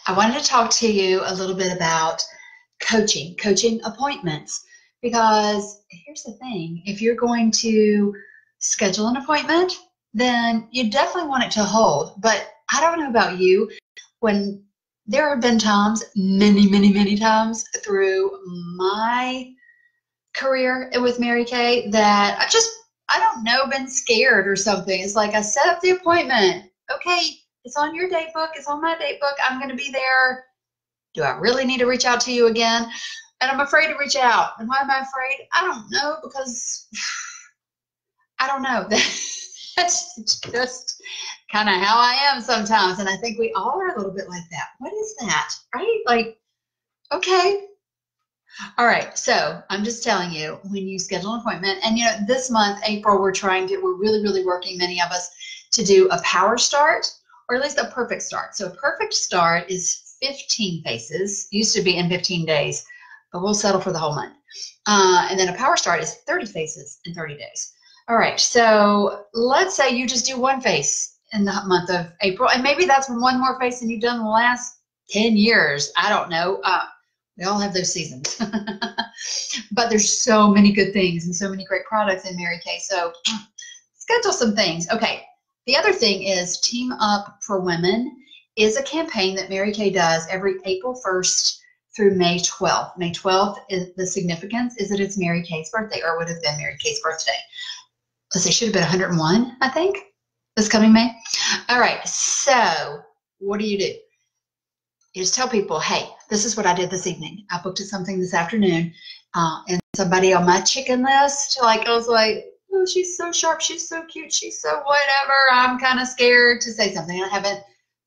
I wanted to talk to you a little bit about coaching appointments. Because here's the thing, if you're going to schedule an appointment, then you definitely want it to hold. But I don't know about you, when there have been times, many times through my career with Mary Kay that I don't know, been scared or something. It's like I set up the appointment. Okay, it's on your date book. It's on my date book. I'm going to be there. Do I really need to reach out to you again? And I'm afraid to reach out. And why am I afraid? I don't know, because I don't know. That's just kind of how I am sometimes. And I think we all are a little bit like that. What is that? Right? Like, okay. All right. So I'm just telling you, when you schedule an appointment, and this month, April, we're really working, many of us, to do a power start, or at least a perfect start. So a perfect start is 15 faces, used to be in 15 days, but we'll settle for the whole month. And then a power start is 30 faces in 30 days. All right, so let's say you just do one face in the month of April, and maybe that's one more face than you've done in the last 10 years. I don't know. We all have those seasons. But there's so many good things and so many great products in Mary Kay. So schedule some things. Okay, the other thing is Team Up for Women is a campaign that Mary Kay does every April 1st through May 12th. May 12th, is the significance is that it's Mary Kay's birthday, or would have been Mary Kay's birthday. Let's say, should have been 101, I think, this coming May. All right, so what do? You just tell people, hey, this is what I did this evening. I booked something this afternoon, and somebody on my chicken list, I was like, oh, she's so sharp, she's so cute, she's so whatever. I'm kind of scared to say something. I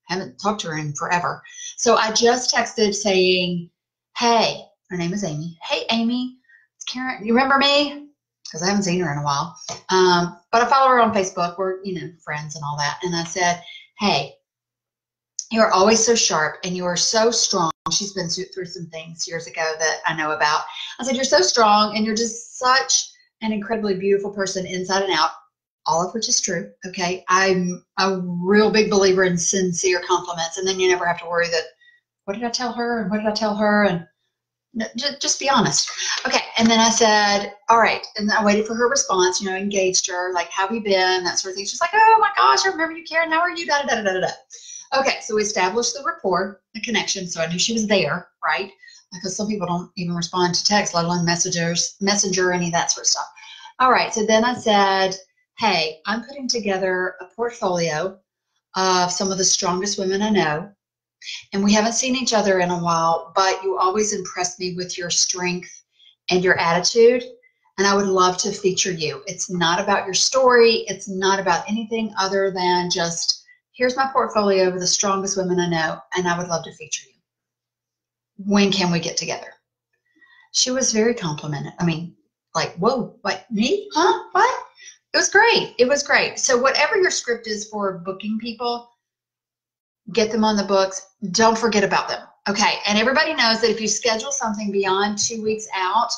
haven't talked to her in forever. So I just texted saying, hey, her name is Amy. Hey, Amy, it's Karen. You remember me? Because I haven't seen her in a while. But I follow her on Facebook. We're, friends and all that. And I said, hey, you are always so sharp and you are so strong. She's been through some things years ago that I know about. I said, you're so strong and you're just such an incredibly beautiful person inside and out, all of which is true. Okay. I'm a real big believer in sincere compliments. And then you never have to worry that, what did I tell her? And what did I tell her? And just be honest. Okay. And then I said, all right. And I waited for her response, engaged her, like, how have you been? That sort of thing. She's like, oh my gosh, I remember you, Karen. How are you? Da, da, da, da, da. Okay. So we established the rapport, the connection. So I knew she was there, right? Because some people don't even respond to text, let alone messenger, any of that sort of stuff. All right. So then I said, hey, I'm putting together a portfolio of some of the strongest women I know. And we haven't seen each other in a while, but you always impress me with your strength and your attitude. And I would love to feature you. It's not about your story. It's not about anything other than just, here's my portfolio of the strongest women I know, and I would love to feature you. When can we get together? She was very complimented. I mean, like, whoa, what, me? Huh? What? It was great. It was great. So whatever your script is for booking people, get them on the books. Don't forget about them. Okay. And everybody knows that if you schedule something beyond 2 weeks out,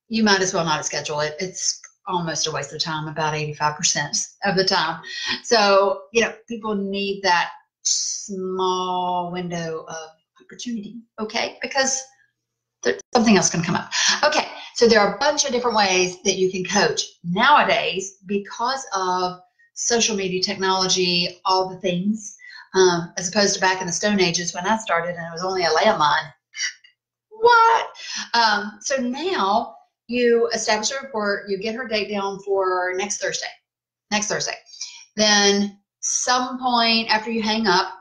you might as well not schedule it. It's almost a waste of time, about 85% of the time. So, people need that small window of opportunity. Okay. Because something else can come up. Okay. So there are a bunch of different ways that you can coach nowadays because of social media technology, all the things. As opposed to back in the Stone Ages when I started and it was only a landline. What? So now you establish a report, you get her date down for next Thursday. Then some point after you hang up,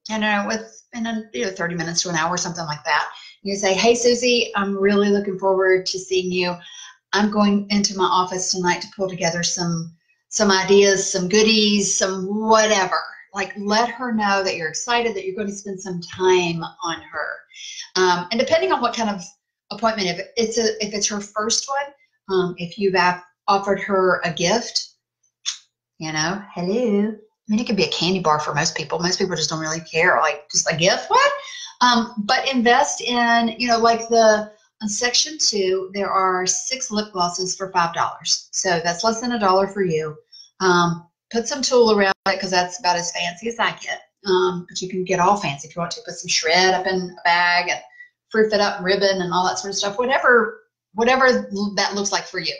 within 30 minutes to an hour, something like that, you say, hey, Susie, I'm really looking forward to seeing you. I'm going into my office tonight to pull together some ideas, some goodies, some whatever. Like, let her know that you're excited, that you're going to spend some time on her. And depending on what kind of appointment, if it's her first one, if you've offered her a gift, hello. I mean, it could be a candy bar for most people. Most people just don't really care, like just a gift. What? But invest in, like on section 2, there are 6 lip glosses for $5. So that's less than $1 for you. Put some tulle around it because that's about as fancy as I get. but you can get all fancy if you want to. Put some shred up in a bag and proof it up, ribbon and all that sort of stuff, whatever that looks like for you.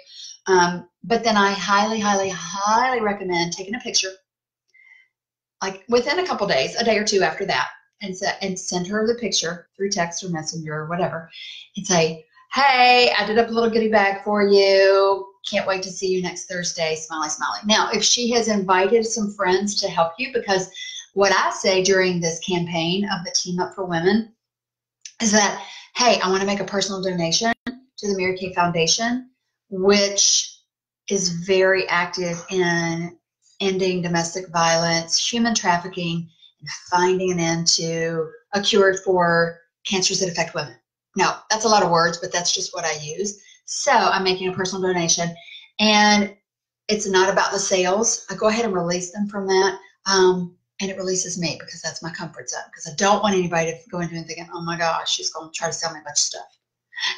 But then I highly, highly, highly recommend taking a picture, like within a couple days, a day or two after that, and send her the picture through text or messenger or whatever, and say, hey, I did up a little goodie bag for you. Can't wait to see you next Thursday. Smiley, smiley. Now, if she has invited some friends to help you, because what I say during this campaign of the Team Up for Women is that, hey, I want to make a personal donation to the Mary Kay Foundation, which is very active in ending domestic violence, human trafficking, and finding an end to a cure for cancers that affect women. Now, that's a lot of words, but that's just what I use. So I'm making a personal donation, and it's not about the sales. I go ahead and release them from that, and it releases me because that's my comfort zone, because I don't want anybody to go into it thinking, oh my gosh, she's going to try to sell me a bunch of stuff.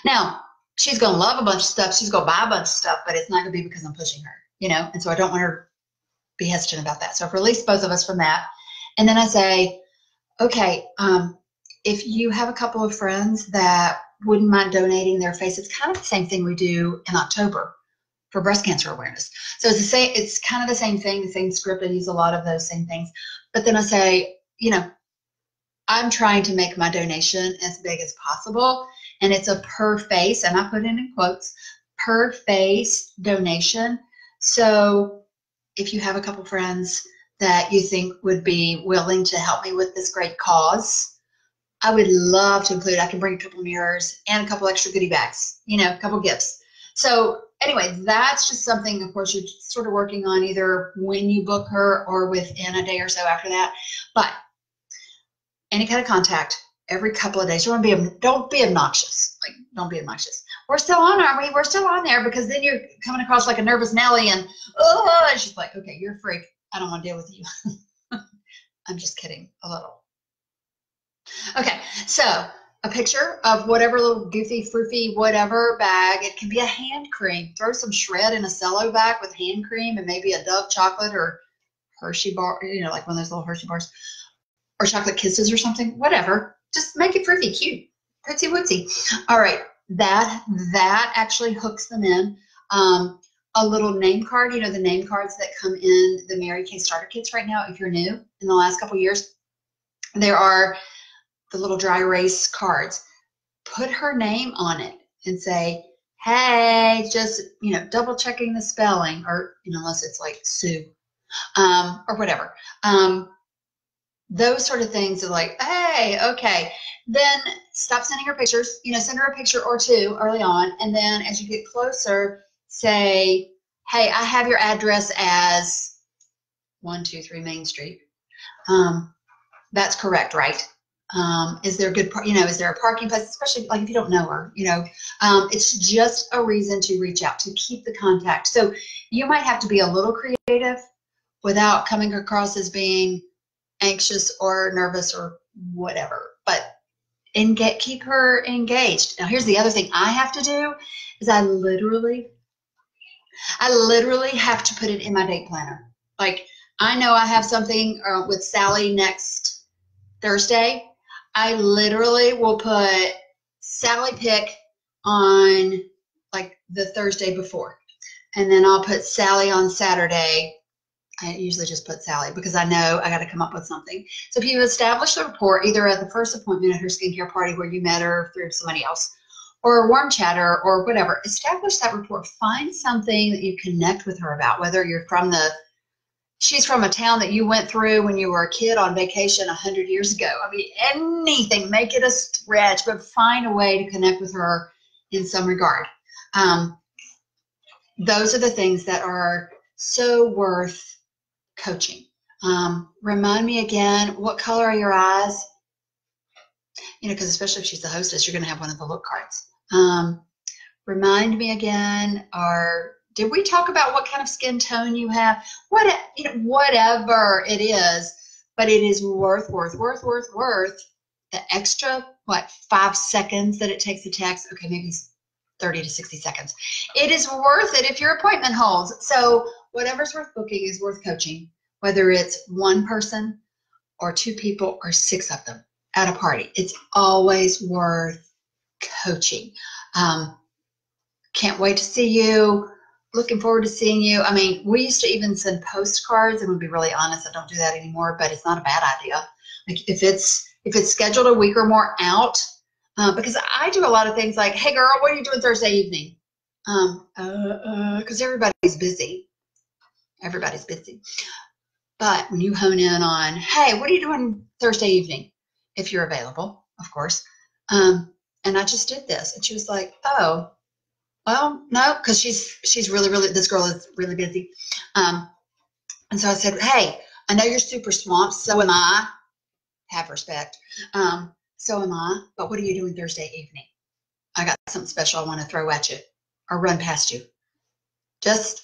Now, she's going to love a bunch of stuff. She's going to buy a bunch of stuff, but it's not going to be because I'm pushing her, you know, and so I don't want her to be hesitant about that. So I've released both of us from that. And then I say, okay, if you have a couple of friends that wouldn't mind donating their face, it's kind of the same thing we do in October for breast cancer awareness. So it's the same, it's kind of the same thing, the same script. I use a lot of those same things. But then I say, you know, I'm trying to make my donation as big as possible. And it's a per face, and I put it in quotes, per face donation. So if you have a couple friends that you think would be willing to help me with this great cause, I would love to include. I can bring a couple mirrors and a couple extra goodie bags, you know, a couple gifts. So anyway, that's just something, of course, you're sort of working on either when you book her or within a day or so after that. But any kind of contact every couple of days. You want to be, don't be obnoxious. Like, don't be obnoxious. We're still on, aren't we? We're still on there, because then you're coming across like a nervous Nelly, and oh, she's like, okay, you're a freak. I don't want to deal with you. I'm just kidding a little. Okay, so a picture of whatever little goofy, froofy, whatever bag. It can be a hand cream. Throw some shred in a cello bag with hand cream and maybe a Dove chocolate or Hershey bar, you know, like one of those little Hershey bars, or chocolate kisses or something, whatever. Just make it froofy, cute, pretty wootsy. All right, that actually hooks them in. A little name card, you know, the name cards that come in the Mary Kay starter kits right now, if you're new in the last couple of years, there are the little dry erase cards. Put her name on it and say, hey, just, you know, double checking the spelling, or, you know, unless it's like Sue, or whatever. Those sort of things are like, hey, okay. Then stop sending her pictures, you know, send her a picture or two early on. And then as you get closer, say, hey, I have your address as 123 Main Street. That's correct, right? Is there a good, you know, is there a parking place, especially like if you don't know her, you know, it's just a reason to reach out, to keep the contact. So you might have to be a little creative without coming across as being anxious or nervous or whatever, but keep her engaged. Now, here's the other thing I have to do is I literally have to put it in my date planner. Like, I know I have something with Sally next Thursday. I literally will put Sally pick on like the Thursday before, and then I'll put Sally on Saturday. I usually just put Sally because I know I got to come up with something. So if you establish a rapport, either at the first appointment at her skincare party where you met her through somebody else, or a warm chatter or whatever, establish that rapport. Find something that you connect with her about, whether you're she's from a town that you went through when you were a kid on vacation 100 years ago. I mean, anything, make it a stretch, but find a way to connect with her in some regard. Those are the things that are so worth coaching. Remind me again, what color are your eyes? You know, because especially if she's the hostess, you're going to have one of the look cards. Remind me again, did we talk about what kind of skin tone you have? You know, whatever it is, but it is worth the extra, 5 seconds that it takes to text. Okay, maybe 30 to 60 seconds. It is worth it if your appointment holds. So whatever's worth booking is worth coaching, whether it's one person or 2 people or 6 of them at a party. It's always worth coaching. Can't wait to see you. Looking forward to seeing you. I mean, we used to even send postcards, and to be really honest, I don't do that anymore, but it's not a bad idea. Like if it's scheduled a week or more out, because I do a lot of things like, hey girl, what are you doing Thursday evening? Because everybody's busy. Everybody's busy. But when you hone in on, hey, what are you doing Thursday evening? If you're available, of course. And I just did this. And she was like, oh, well, no, because she's really, this girl is really busy. And so I said, hey, I know you're super swamped. So am I. Have respect. So am I. But what are you doing Thursday evening? I got something special I want to throw at you or run past you. Just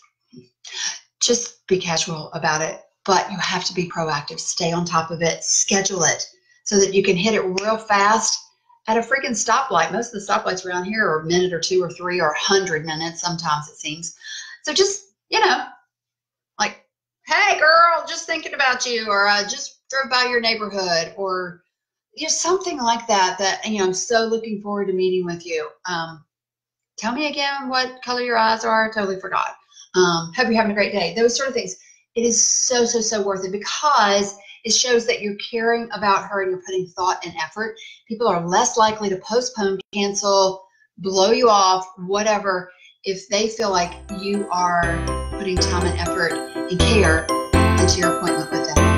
be casual about it. But you have to be proactive. Stay on top of it. Schedule it so that you can hit it real fast at a freaking stoplight. Most of the stoplights around here are a minute or 2 or 3 or 100 minutes. Sometimes it seems. So just, like, hey girl, just thinking about you, or just drove by your neighborhood, or something like that, I'm so looking forward to meeting with you. Tell me again what color your eyes are. I totally forgot. Hope you're having a great day. Those sort of things. It is so, so, so worth it, because it shows that you're caring about her and you're putting thought and effort. People are less likely to postpone, cancel, blow you off, whatever, if they feel like you are putting time and effort and care into your appointment with them.